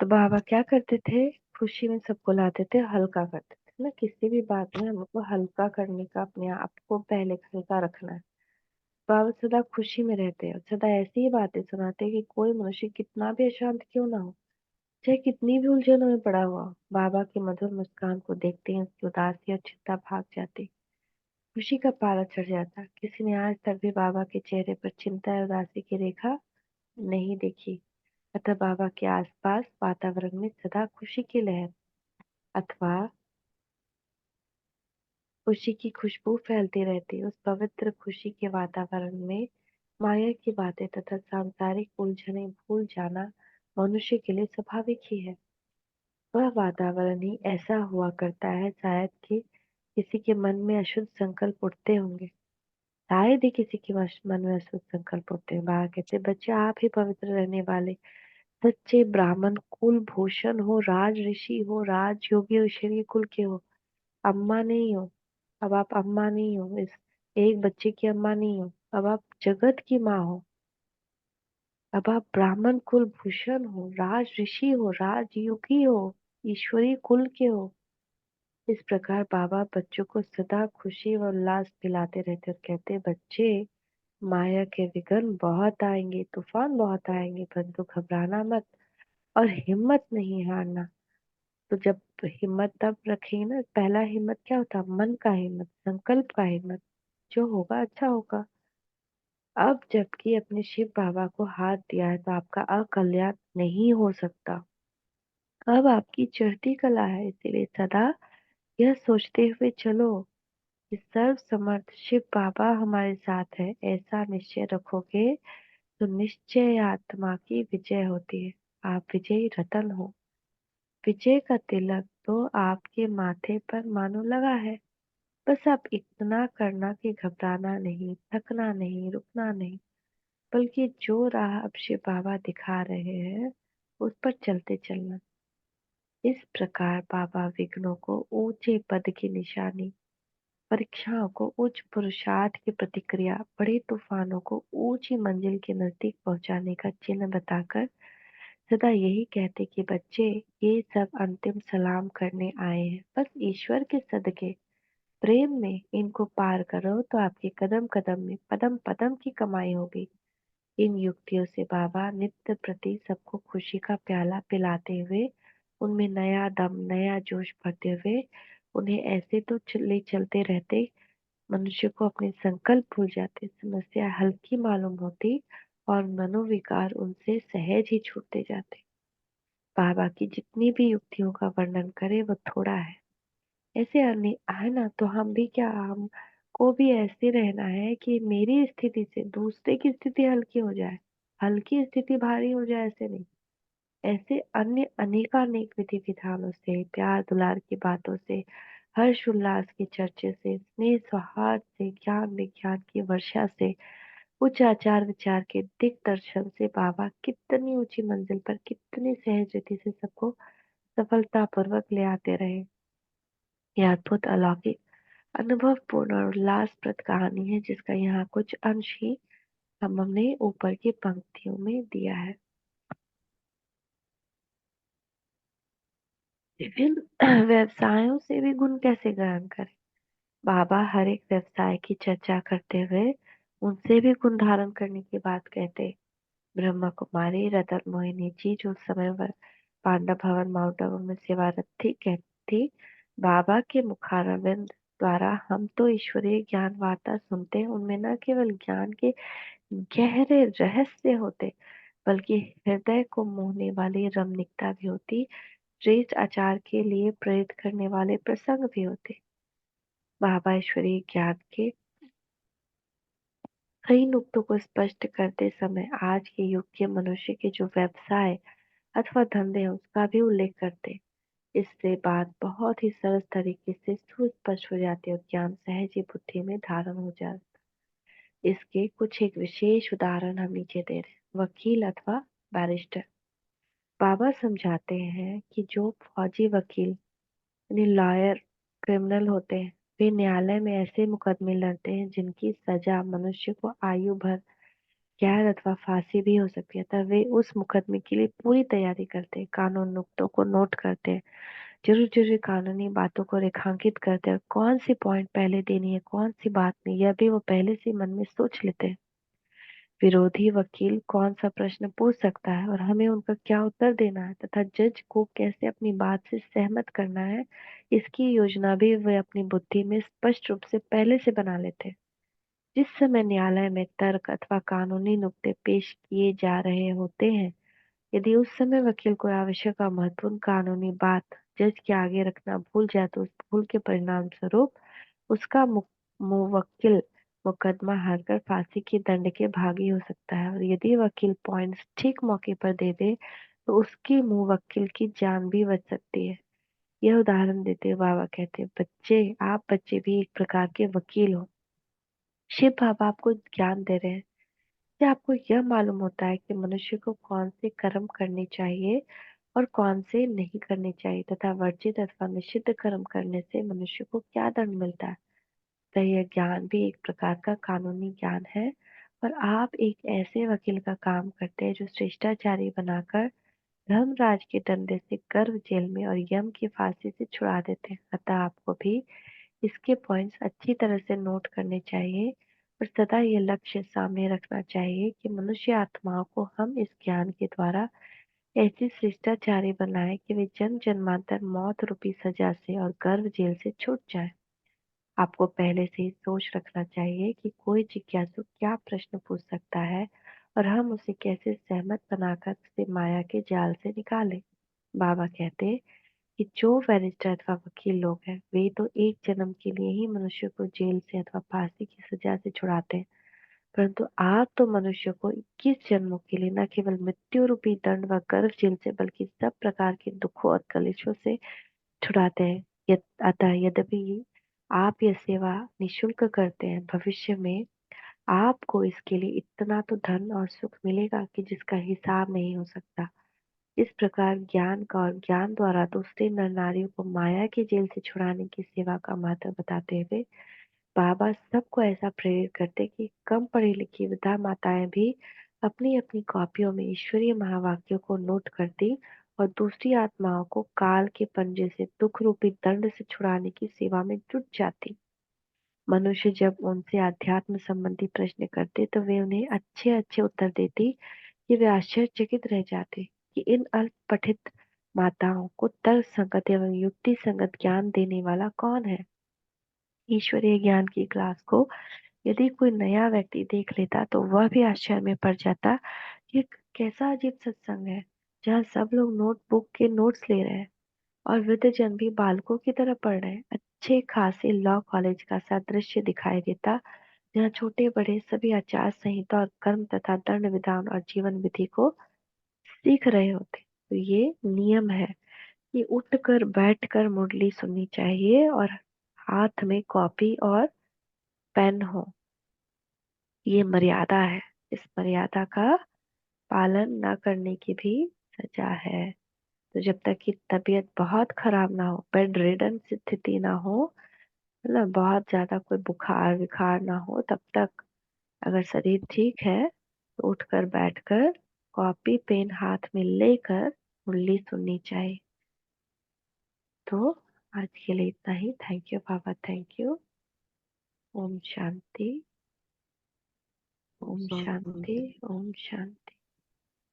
तो बाबा क्या करते थे, खुशी में सबको लाते थे, हल्का करते थे ना, किसी भी बात में हमको हल्का करने का, अपने आप को पहले हल्का रखना है। बाबा सदा खुशी में रहते हैं और सदा ऐसी ही बातें सुनाते हैं कि कोई मनुष्य कितना भी अशांत क्यों ना हो, चाहे कितनी भी उलझनों में पड़ा हुआ हो, बाबा की मधुर मुस्कान को देखते ही उसकी उदासी और चिंता भाग जाती, खुशी का पारा चढ़ जाता। किसी ने आज तक भी बाबा के चेहरे पर चिंता या उदासी की रेखा नहीं देखी। अतः बाबा के आसपास वातावरण में सदा खुशी की लहर अथवा खुशी की खुशबू फैलती रहती। उस पवित्र खुशी के वातावरण में माया की बातें तथा सांसारिक उलझनें भूल जाना मनुष्य के लिए स्वाभाविक ही है। वह वातावरण ही ऐसा हुआ करता है, शायद कि किसी के मन में अशुद्ध संकल्प उठते होंगे, शायद ही किसी के मन में अशुद्ध संकल्प उठते हैं। बाबा कहते बच्चे, आप ही पवित्र रहने वाले सच्चे ब्राह्मण कुल भूषण हो, राज ऋषि हो, राज योगी और ईश्वरीय कुल के हो, अम्मा नहीं हो। अब आप अम्मा नहीं हो, इस एक बच्चे की अम्मा नहीं हो, अब आप जगत की माँ हो। अब आप ब्राह्मण कुल भूषण हो, राज ऋषि हो, राज योगी हो, ईश्वरीय कुल के हो। इस प्रकार बाबा बच्चों को सदा खुशी व उल्लास दिलाते रहते और कहते, बच्चे, माया के विघ्न बहुत आएंगे, तूफान बहुत आएंगे, परंतु घबराना मत और हिम्मत नहीं हारना। तो जब हिम्मत तब रखेंगे ना, पहला हिम्मत क्या होता है, मन का हिम्मत, संकल्प का हिम्मत, जो होगा अच्छा होगा। अब जबकि अपने शिव बाबा को हाथ दिया है तो आपका अकल्याण नहीं हो सकता। अब आपकी चढ़ती कला है, इसीलिए सदा यह सोचते हुए चलो कि सर्व समर्थ शिव बाबा हमारे साथ है। ऐसा निश्चय रखोगे तो निश्चय आत्मा की विजय होती है। आप विजयी रतन हो। विजय का तिलक तो आपके माथे पर मानो लगा है। बस आप इतना करना कि घबराना नहीं, थकना नहीं, रुकना नहीं, बल्कि जो राह अब शिव बाबा दिखा रहे हैं उस पर चलते चलना। इस प्रकार बाबा विघ्नों को ऊंचे पद की निशानी, परीक्षाओं को उच्च पुरुषार्थ की प्रतिक्रिया, बड़े तूफानों को ऊंची मंजिल के नजदीक पहुंचाने का चिन्ह बताकर सदा यही कहते कि बच्चे, ये सब अंतिम सलाम करने आए हैं, बस ईश्वर के सदके प्रेम में इनको पार करो तो आपके कदम कदम में पदम पदम की कमाई होगी। इन युक्तियों से बाबा नित्य प्रति सबको खुशी का प्याला पिलाते हुए, उनमें नया दम, नया जोश भरते हुए, उन्हें ऐसे तो ले चलते रहते, मनुष्य को अपने संकल्प भूल जाते, समस्या हल्की मालूम होती और मनोविकार उनसे सहज ही छूटते जाते। बाबा की जितनी भी युक्तियों का वर्णन करे वो थोड़ा है। ऐसे अन्य है ना, तो हम भी क्या, हम को भी ऐसे रहना है कि मेरी स्थिति से दूसरे की स्थिति हल्की हो जाए, हल्की स्थिति भारी हो जाए, ऐसे नहीं। ऐसे अन्य अनेकानेक विधि विधानों से, प्यार दुलार की बातों से, हर्ष उल्लास के चर्चे से, स्नेह सौहार्द से, ज्ञान विज्ञान की वर्षा से, उच्च आचार विचार के दिग्दर्शन से बाबा कितनी ऊंची मंजिल पर कितनी सहज रीति से सबको सफलता पूर्वक ले आते रहे। यह अद्भुत, अलौकिक, अनुभवपूर्ण और उल्लासप्रद कहानी है जिसका यहाँ कुछ अंश ही हमने ऊपर की पंक्तियों में दिया है। विभिन्न व्यवसायों से भी गुण कैसे ग्रहण करें। बाबा हर एक व्यवसाय की चर्चा करते हुए उनसे भी गुण धारण करने की बात कहते। ब्रह्मा कुमारी रतन मोहिनी जी जो उस समय पांडव भवन माउंट आबू में सेवारत थी, कहती थी, बाबा के मुखारविंद द्वारा हम तो ईश्वरीय ज्ञान वार्ता सुनते हैं, उनमें न केवल ज्ञान के गहरे रहस्य होते बल्कि हृदय को मोहने वाली रमणीकता भी होती, श्रेष्ठ आचार के लिए प्रेरित करने वाले प्रसंग भी होते। बाबा ईश्वरीय ज्ञान के कई नुक्तों को स्पष्ट करते समय आज के युग के मनुष्य के जो व्यवसाय अथवा धंधे हैं उसका भी उल्लेख करते। इससे बात बहुत ही सरल तरीके से सुस्पष्ट हो जाती है और ज्ञान सहज ही बुद्धि में धारण हो जाता। इसके कुछ एक विशेष उदाहरण हम नीचे दे रहे हैं। वकील अथवा बैरिस्टर। बाबा समझाते हैं कि जो फौजी वकील यानी लॉयर क्रिमिनल होते हैं, वे न्यायालय में ऐसे मुकदमे लड़ते हैं जिनकी सजा मनुष्य को आयु भर कैद अथवा फांसी भी हो सकती है, तब वे उस मुकदमे के लिए पूरी तैयारी करते हैं, कानून नुक्तों को नोट करते हैं, जरूरी कानूनी बातों को रेखांकित करते हैं, कौन सी पॉइंट पहले देनी है, कौन सी बात नहीं, यह भी वो पहले से मन में सोच लेते हैं। विरोधी वकील कौन सा प्रश्न पूछ सकता है और हमें उनका क्या उत्तर देना है तथा जज को कैसे अपनी बात से सहमत करना है, इसकी योजना भी वे अपनी बुद्धि में स्पष्ट रूप से पहले से बना लेते हैं। जिस समय न्यायालय में तर्क अथवा कानूनी नुक्ते पेश किए जा रहे होते हैं, यदि उस समय वकील कोई आवश्यक और महत्वपूर्ण कानूनी बात जज के आगे रखना भूल जाए तो उस भूल के परिणाम स्वरूप उसका मुवक्किल मुकदमा हारकर फांसी की दंड के भागी हो सकता है, और यदि वकील पॉइंट्स ठीक मौके पर दे दे तो उसकी मुवक्किल की जान भी बच सकती है। यह उदाहरण देते हुए बाबा कहते हैं, बच्चे आप बच्चे भी एक प्रकार के वकील हो। शिव बाबा आपको ज्ञान दे रहे हैं। क्या आपको यह मालूम होता है कि मनुष्य को कौन से कर्म करने चाहिए और कौन से नहीं करने चाहिए तथा वर्जित अथवा निषिद्ध कर्म करने से मनुष्य को क्या दंड मिलता है? तो यह ज्ञान भी एक प्रकार का कानूनी ज्ञान है, और आप एक ऐसे वकील का काम करते हैं जो शिष्टाचारी बनाकर धर्मराज के डंडे से गर्भ जेल में और यम की फांसी से छुड़ा देते हैं। अतः आपको भी इसके पॉइंट्स अच्छी तरह से नोट करने चाहिए और सदा ये लक्ष्य सामने रखना चाहिए कि मनुष्य आत्माओं को हम इस ज्ञान के द्वारा ऐसी शिष्टाचारी बनाए कि वे जन्म जन्मांतर मौत रूपी सजा से और गर्भ जेल से छूट जाए। आपको पहले से ही सोच रखना चाहिए कि कोई जिज्ञासु क्या प्रश्न पूछ सकता है और हम उसे कैसे सहमत बनाकर उसे माया के जाल से निकालें। बाबा कहते कि जो बैरिस्टर अथवा वकील लोग हैं वे तो एक जन्म के लिए ही मनुष्य को जेल से अथवा फांसी की सजा से छुड़ाते हैं, परंतु आप तो मनुष्य को 21 जन्मों के लिए न केवल मृत्यु रूपी दंड व गर्भ जेल से बल्कि सब प्रकार के दुखों और कलेशों से छुड़ाते हैं। अतः यद्यपि आप यह सेवा निःशुल्क करते हैं, भविष्य में आपको इसके लिए इतना तो धन और सुख मिलेगा कि जिसका हिसाब नहीं हो सकता। इस प्रकार ज्ञान का और ज्ञान द्वारा दूसरे नर नारियों को माया की जेल से छुड़ाने की सेवा का महत्व बताते हुए बाबा सबको ऐसा प्रेरित करते कि कम पढ़ी लिखी विद्या माताएं भी अपनी अपनी कॉपियों में ईश्वरीय महावाक्यों को नोट करती और दूसरी आत्माओं को काल के पंजे से दुख रूपी दंड से छुड़ाने की सेवा में जुट जाती। मनुष्य जब उनसे अध्यात्म संबंधी प्रश्न करते तो वे उन्हें अच्छे अच्छे उत्तर देती कि वे आश्चर्यचकित रह जाते कि इन अल्प पठित माताओं को तर्क संगत एवं युक्ति संगत ज्ञान देने वाला कौन है। ईश्वरीय ज्ञान की क्लास को यदि कोई नया व्यक्ति देख लेता तो वह भी आश्चर्य में पड़ जाता कि कैसा अजीब सत्संग है, जहाँ सब लोग नोटबुक के नोट्स ले रहे हैं और वृद्धजन भी बालकों की तरह पढ़ रहे हैं। अच्छे खासे लॉ कॉलेज का सा दृश्य दिखाई देता, जहाँ छोटे बड़े सभी आचार संहिता और कर्म तथा दंड विधान और जीवन विधि को सीख रहे होते। तो ये नियम है कि उठकर बैठकर मुरली सुननी चाहिए और हाथ में कॉपी और पेन हो। ये मर्यादा है। इस मर्यादा का पालन न करने की भी सजा है। तो जब तक कि तबीयत बहुत खराब ना हो, बेड रिडन स्थिति ना हो, मतलब बहुत ज्यादा कोई बुखार विखार ना हो, तब तक अगर शरीर ठीक है तो उठकर बैठकर कॉपी पेन हाथ में लेकर मुरली सुननी चाहिए। तो आज के लिए इतना ही। Thank you Baba, thank you. ओम शांति। ओम शांति। शांति। ओम शांति।